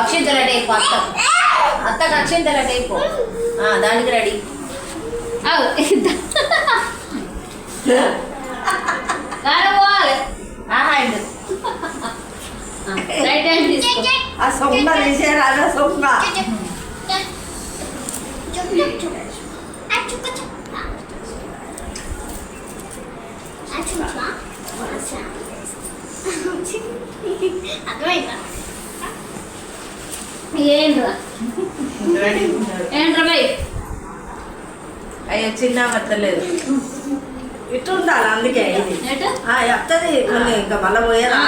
అక్షింతల type అత్తకు అక్షింతల type దానికి ready పోవాలి రైట్ హ్యాండ్ తీసుకో ఆ సొంగ తీసేరాదా సొంగ ఏంట్రా భయ్ అయ్యో చిన్న వద్దలేదు ఇటు ఉండాలి అందుకే ఇది వస్తుంది కొన్ని ఇంకా మళ్ళీ పోయేదా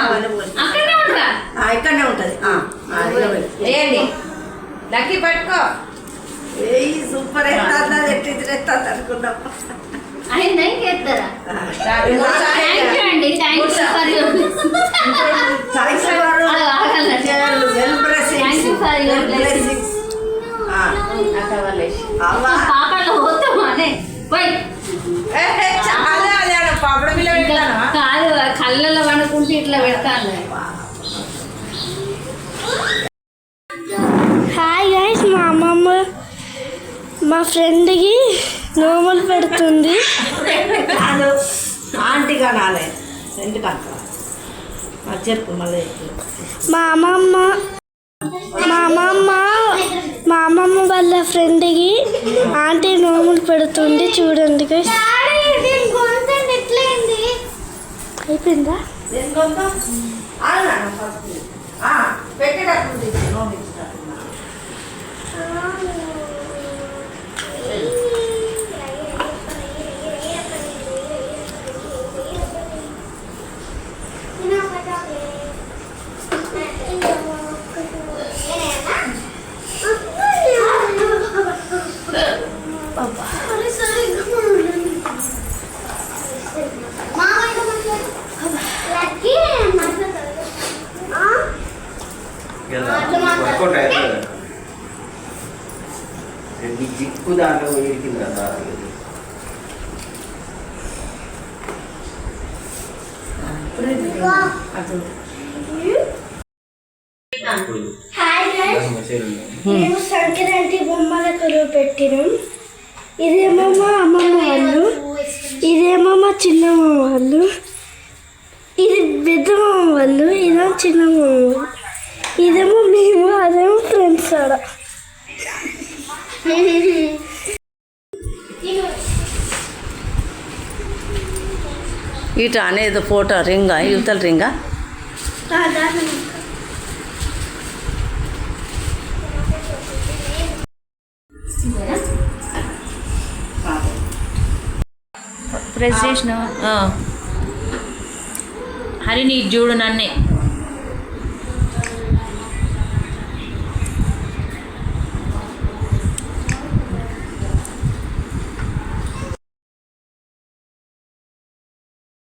ఇక్కడనే ఉంటుంది వేయండి లక్కీ పట్టుకో ఏ సూపర్ ఎత్తా ఎట్టిద్రెత్తా అనుకున్నాం అయిందా ఇంకెత్తారా పాపలో పోతామానే పోయి కాదు కళ్ళలో వండుకుంటే ఇట్లా పెడతాను. హాయ్ గైస్, మా అమ్మమ్మ మా ఫ్రెండ్కి నోములు పెడుతుంది. ఆంటీగా నాలే ఎందుకంట చెప్పు మళ్ళీ. మా అమ్మమ్మ వాళ్ళ ఫ్రెండ్కి ఆంటీ నోములు పెడుతుంది. చూడండి గైస్. అయిపోయిందా? జిక్కు దాంట్లో ఇరికింది కదా. మేము సంక్రాంతి బొమ్మల కొలువు పెట్టినాం. ఇదేమో మా అమ్మమ్మ వాళ్ళు, ఇదేమో మా చిన్నమ్మ వాళ్ళు, ఇది పెద్దమ్మ వాళ్ళు, ఇదేమో చిన్నమ్మ వాళ్ళు, ఇదేమో మేము, అదేమో ఫ్రెండ్స్ ఆడ. ఇట అనేది ఫోటో రింగా యువతల రింగా ప్రెస్ చేసిన హరిని చూడు నన్నే